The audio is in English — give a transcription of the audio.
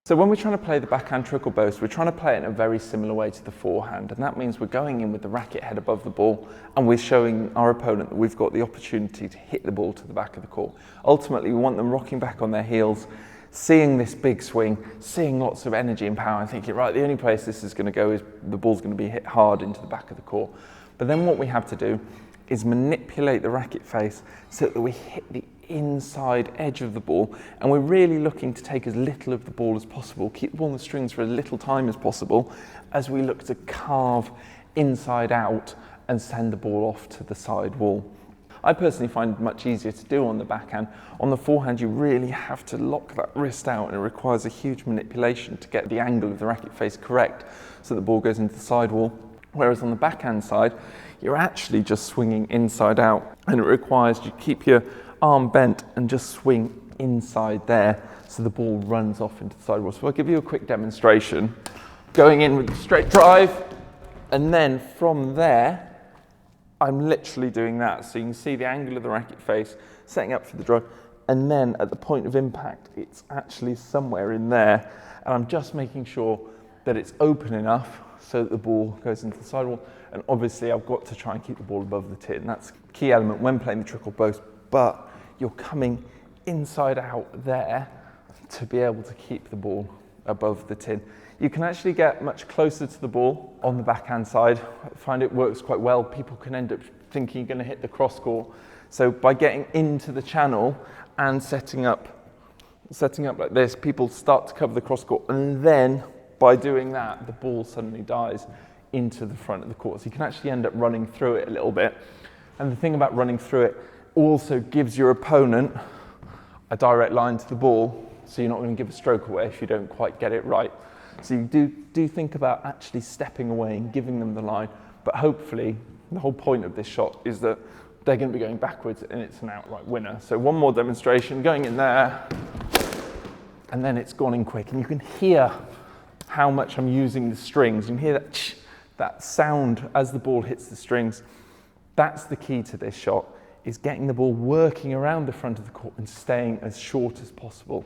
So when we're trying to play the backhand trickle boast, we're trying to play it in a very similar way to the forehand, and that means we're going in with the racket head above the ball, and we're showing our opponent that we've got the opportunity to hit the ball to the back of the court. Ultimately, we want them rocking back on their heels, seeing this big swing, seeing lots of energy and power, and thinking, right, the only place this is going to go is the ball's going to be hit hard into the back of the court. But then what we have to do is manipulate the racket face so that we hit the inside edge of the ball, and we're really looking to take as little of the ball as possible, keep the ball on the strings for as little time as possible as we look to carve inside out and send the ball off to the side wall. I personally find it much easier to do on the backhand. On the forehand, you really have to lock that wrist out, and it requires a huge manipulation to get the angle of the racket face correct so the ball goes into the side wall. Whereas on the backhand side, you're actually just swinging inside out, and it requires you keep your arm bent and just swing inside there so the ball runs off into the sidewall. So I'll give you a quick demonstration. Going in with a straight drive, and then from there, I'm literally doing that. So you can see the angle of the racket face, setting up for the drive, and then at the point of impact, it's actually somewhere in there, and I'm just making sure that it's open enough so that the ball goes into the sidewall. And obviously I've got to try and keep the ball above the tin. That's a key element when playing the trickle boast, but you're coming inside out there to be able to keep the ball above the tin. You can actually get much closer to the ball on the backhand side. I find it works quite well. People can end up thinking you're going to hit the cross court. So by getting into the channel and setting up like this, people start to cover the cross court, and then by doing that, the ball suddenly dies into the front of the court. So you can actually end up running through it a little bit. And the thing about running through it also gives your opponent a direct line to the ball, so you're not going to give a stroke away if you don't quite get it right. So you do think about actually stepping away and giving them the line, but hopefully the whole point of this shot is that they're going to be going backwards and it's an outright winner. So one more demonstration, going in there, and then it's gone in quick, and you can hear how much I'm using the strings. You can hear that sound as the ball hits the strings. That's the key to this shot, is getting the ball working around the front of the court and staying as short as possible.